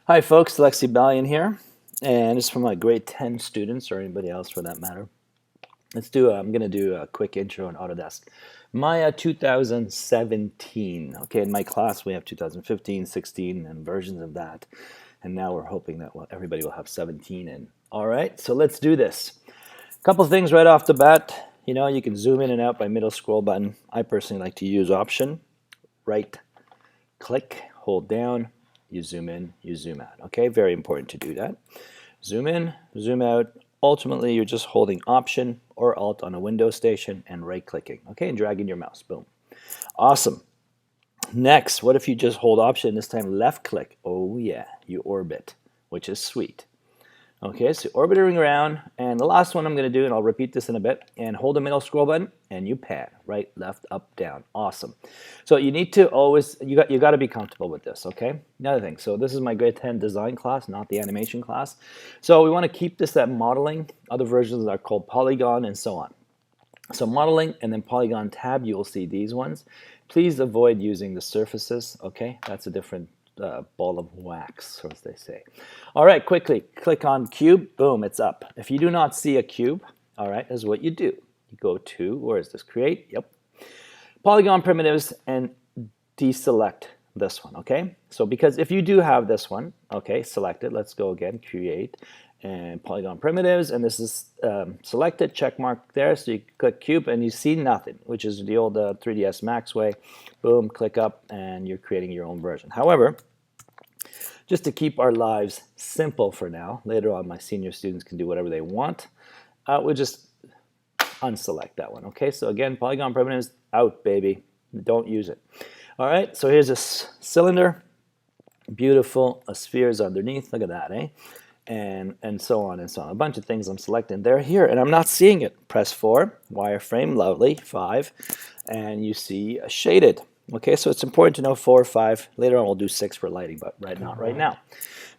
Hi folks, Alexi Balian here, and this is for my grade 10 students, or anybody else for that matter. I'm going to do a quick intro on Autodesk. My 2017, okay, in my class we have 2015, 16, and versions of that, and now we're hoping that everybody will have 17 in. All right, so let's do this. A couple things right off the bat. You can zoom in and out by middle scroll button. I personally like to use Option, right click, hold down, you zoom in, you zoom out. Okay, very important to do that. Zoom in, zoom out. Ultimately, you're just holding Option or Alt on a Windows station and right-clicking. Okay, and dragging your mouse. Boom. Awesome. Next, what if you just hold Option, this time left-click? Oh yeah, you orbit, which is sweet. Okay, so orbiting around, and the last one I'm going to do, and I'll repeat this in a bit, and hold the middle scroll button, and you pan, right, left, up, down. Awesome. So you need to always, you got to be comfortable with this, okay? Another thing, so this is my grade 10 design class, not the animation class. So we want to keep this at modeling. Other versions are called polygon and so on. So modeling and then polygon tab, you will see these ones. Please avoid using the surfaces, okay? That's a different ball of wax, as they say. All right, quickly, click on cube, boom, it's up. If you do not see a cube, all right, this is what you do. You go to, where is this, create, yep. Polygon primitives and deselect this one, okay? So because if you do have this one, okay, select it, let's go again, create, and polygon primitives, and this is selected, check mark there, so you click cube and you see nothing, which is the old 3ds Max way. Boom, click up, and you're creating your own version. However, just to keep our lives simple for now, later on my senior students can do whatever they want, we'll just unselect that one, okay? So again, polygon primitives, out, baby. Don't use it. All right, so here's a cylinder, beautiful, a sphere is underneath, look at that, eh? And so on and so on. A bunch of things I'm selecting. They're here, and I'm not seeing it. Press 4, wireframe, lovely, 5, and you see a shaded. Okay, so it's important to know 4 or 5. Later on we'll do 6 for lighting, but not right now.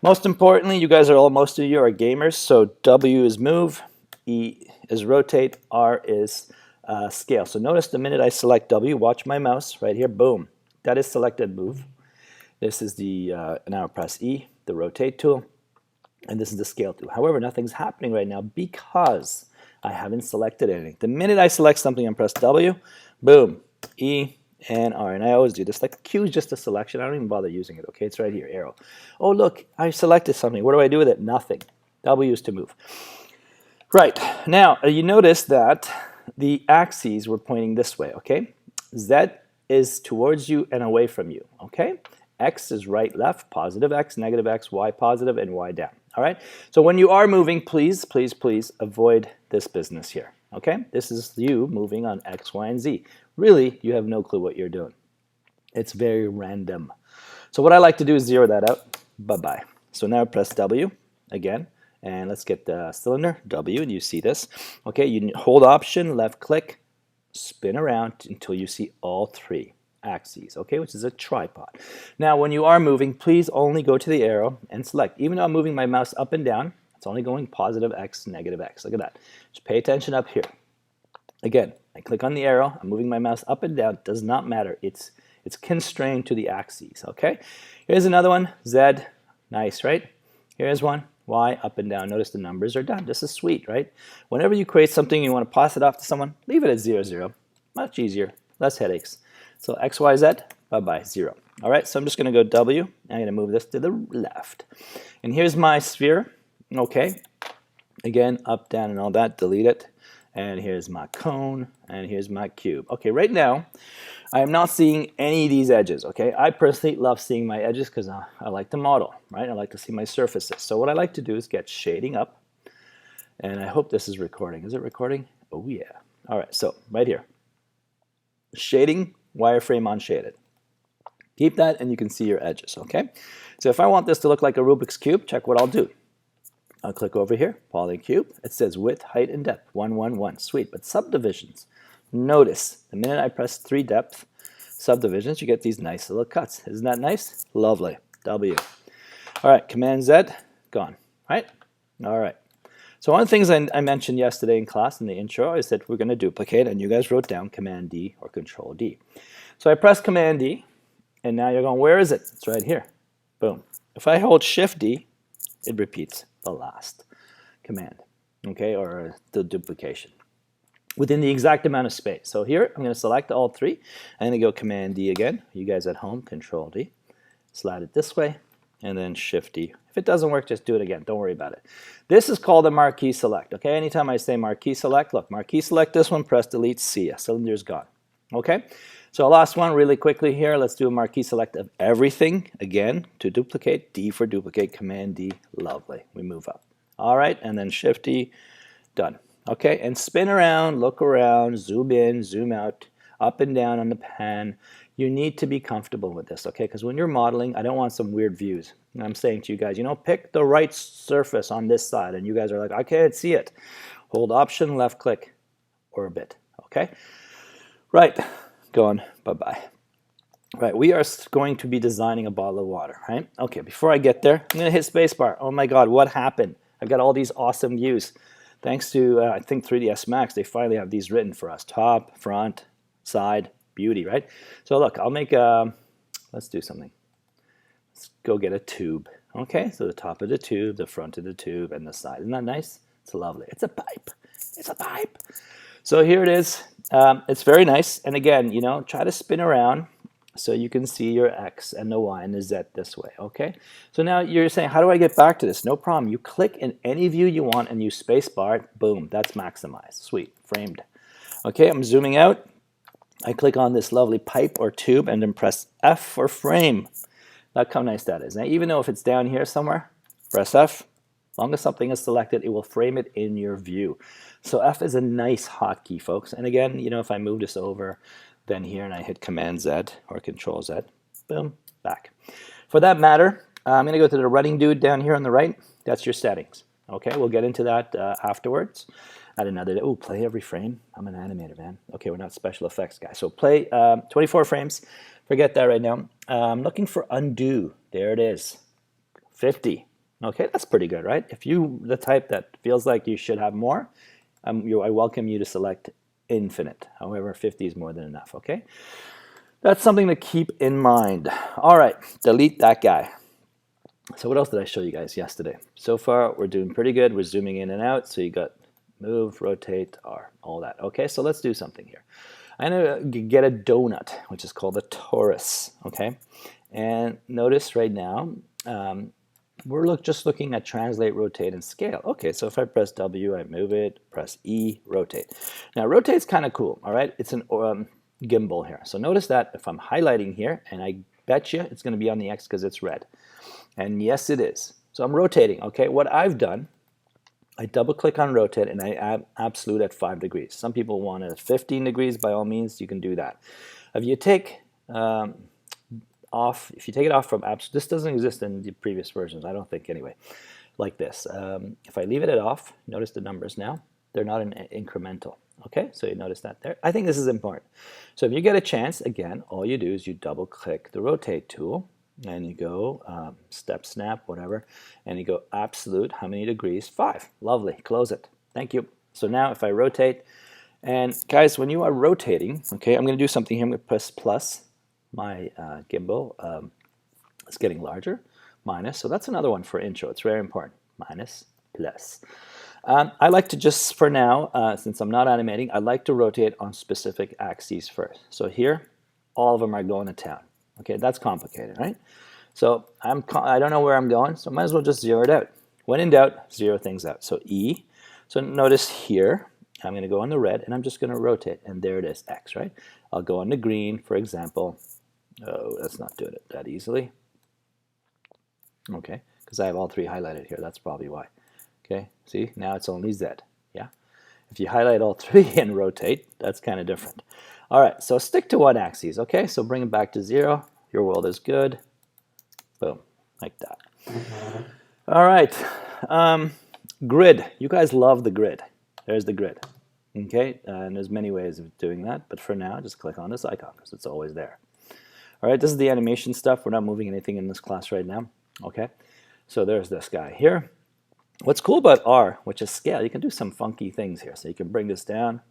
Most importantly, most of you are gamers, so W is move, E is rotate, R is scale. So notice the minute I select W, watch my mouse right here, boom. That is selected move. This is the, now press E, the rotate tool. And this is the scale tool. However, nothing's happening right now because I haven't selected anything. The minute I select something and press W, boom, E and R. And I always do this. Like Q is just a selection. I don't even bother using it. Okay, it's right here, arrow. Oh, look, I selected something. What do I do with it? Nothing. W is to move. Right, now you notice that the axes were pointing this way, okay? Z is towards you and away from you, okay? X is right, left, positive X, negative X, Y positive, and Y down. All right? So when you are moving, please, please, please avoid this business here. Okay? This is you moving on X, Y, and Z. Really, you have no clue what you're doing. It's very random. So what I like to do is zero that out. Bye-bye. So now press W again, and let's get the cylinder, W, and you see this. Okay, you hold Option, left click, spin around until you see all 3 axes, okay, which is a tripod. Now, when you are moving, please only go to the arrow and select. Even though I'm moving my mouse up and down, it's only going positive X, negative X. Look at that. Just pay attention up here. Again, I click on the arrow. I'm moving my mouse up and down. It does not matter. It's constrained to the axes, okay? Here's another one, Z. Nice, right? Here's one, Y, up and down. Notice the numbers are done. This is sweet, right? Whenever you create something, you want to pass it off to someone, leave it at 0, 0. Much easier, less headaches. So X, Y, Z, bye-bye, 0. All right, so I'm just going to go W. I'm going to move this to the left. And here's my sphere. Okay. Again, up, down, and all that. Delete it. And here's my cone. And here's my cube. Okay, right now, I am not seeing any of these edges. Okay, I personally love seeing my edges because I like to model, right? I like to see my surfaces. So what I like to do is get shading up. And I hope this is recording. Is it recording? Oh, yeah. All right, so right here. Shading. Wireframe unshaded. Keep that and you can see your edges, okay? So if I want this to look like a Rubik's Cube, check what I'll do. I'll click over here, Poly Cube. It says width, height, and depth, 1, 1, 1. Sweet, but subdivisions. Notice, the minute I press 3 depth, subdivisions, you get these nice little cuts. Isn't that nice? Lovely. W. All right, Command Z, gone, right? All right. So one of the things I mentioned yesterday in class in the intro is that we're going to duplicate, and you guys wrote down Command D or Control D. So I press Command D, and now you're going, where is it? It's right here. Boom. If I hold Shift D, it repeats the last command, okay, or the duplication within the exact amount of space. So here, I'm going to select all three. I'm going to go Command D again. You guys at home, Control D. Slide it this way, and then Shift D. If it doesn't work, just do it again. Don't worry about it. This is called a marquee select, okay? Anytime I say marquee select, look, marquee select this one, press delete, see ya. Cylinder's gone, okay? So last one really quickly here. Let's do a marquee select of everything. Again, to duplicate, D for duplicate, Command D, lovely. We move up. All right, and then Shift D, done. Okay, and spin around, look around, zoom in, zoom out, up and down on the pan. You need to be comfortable with this, okay? Because when you're modeling, I don't want some weird views. And I'm saying to you guys, you know, pick the right surface on this side. And you guys are like, I can't see it. Hold Option, left click, orbit, okay? Right, going bye-bye. Right, we are going to be designing a bottle of water, right? Okay, before I get there, I'm going to hit Spacebar. Oh my God, what happened? I've got all these awesome views. Thanks to, I think, 3ds Max, they finally have these written for us. Top, front, side, beauty, right? So look, I'll make a, let's do something. Let's go get a tube. Okay, so the top of the tube, the front of the tube, and the side. Isn't that nice? It's lovely. It's a pipe. It's a pipe. So here it is. It's very nice. And again, you know, try to spin around so you can see your X and the Y and the Z this way, okay? So now you're saying, how do I get back to this? No problem. You click in any view you want and use spacebar. Boom, that's maximized. Sweet, framed. Okay, I'm zooming out. I click on this lovely pipe or tube and then press F for frame. Look how nice that is. Now, even though if it's down here somewhere, press F. As long as something is selected, it will frame it in your view. So F is a nice hotkey, folks. And again, you know, if I move this over, then here and I hit Command Z or Control Z, boom, back. For that matter, I'm going to go to the running dude down here on the right. That's your settings. Okay, we'll get into that afterwards. At another day. Oh, play every frame. I'm an animator, man. Okay, we're not special effects guys. So play 24 frames. Forget that right now. I'm looking for undo. There it is. 50. Okay, that's pretty good, right? If you the type that feels like you should have more, I welcome you to select infinite. However, 50 is more than enough, okay? That's something to keep in mind. All right, delete that guy. So what else did I show you guys yesterday? So far, we're doing pretty good. We're zooming in and out. So you got move, rotate, R, all that. Okay, so let's do something here. I'm going to get a donut, which is called a torus, okay? And notice right now, we're just looking at translate, rotate, and scale. Okay, so if I press W, I move it, press E, rotate. Now, rotate's kind of cool, all right? It's an gimbal here. So notice that if I'm highlighting here, and I bet you it's going to be on the X because it's red. And yes, it is. So I'm rotating, okay? What I've done, I double click on rotate and I add absolute at 5 degrees. Some people want it at 15 degrees. By all means, you can do that. If you take if you take it off from absolute, this doesn't exist in the previous versions, I don't think anyway, like this. If I leave it at off, notice the numbers now, they're not an incremental. Okay, so you notice that there. I think this is important. So if you get a chance, again, all you do is you double click the rotate tool and you go step snap, whatever, and you go absolute, how many degrees? 5. Lovely, close it. Thank you. So now if I rotate, and guys, when you are rotating, okay, I'm going to do something here. I'm going to press plus. My gimbal is getting larger. Minus, so that's another one for intro. It's very important. Minus, plus. I like to just, for now, since I'm not animating, I like to rotate on specific axes first. So here, all of them are going to town. Okay, that's complicated, right? So I don't know where I'm going, so I might as well just zero it out. When in doubt, zero things out. So E. So notice here, I'm going to go on the red, and I'm just going to rotate, and there it is, X, right? I'll go on the green, for example. Oh, let's not do it that easily. Okay, because I have all 3 highlighted here. That's probably why. Okay, see, now it's only Z. Yeah. If you highlight all 3 and rotate, that's kind of different. All right, so stick to one axis, okay? So bring it back to 0. Your world is good. Boom, like that. All right, grid. You guys love the grid. There's the grid, okay? And there's many ways of doing that, but for now, just click on this icon because it's always there. All right, this is the animation stuff. We're not moving anything in this class right now, okay? So there's this guy here. What's cool about R, which is scale, you can do some funky things here. So you can bring this down.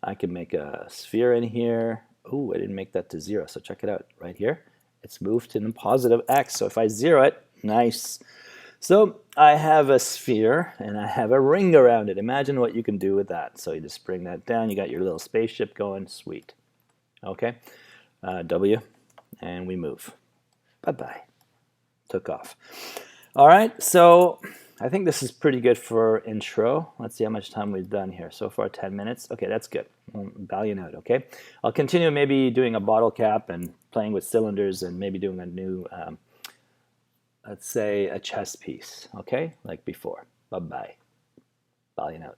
I can make a sphere in here. Oh, I didn't make that to 0, so check it out right here. It's moved to the positive X. So if I zero it, Nice. So I have a sphere and I have a ring around it. Imagine what you can do with that. So you just bring that down. You got your little spaceship going. Sweet. Okay. W, and we move. Bye-bye. Took off. All right. So I think this is pretty good for intro. Let's see how much time we've done here. So far, 10 minutes. Okay, that's good. Balian out, okay? I'll continue maybe doing a bottle cap and playing with cylinders and maybe doing a new, let's say, a chess piece, okay? Like before. Bye-bye. Balian out.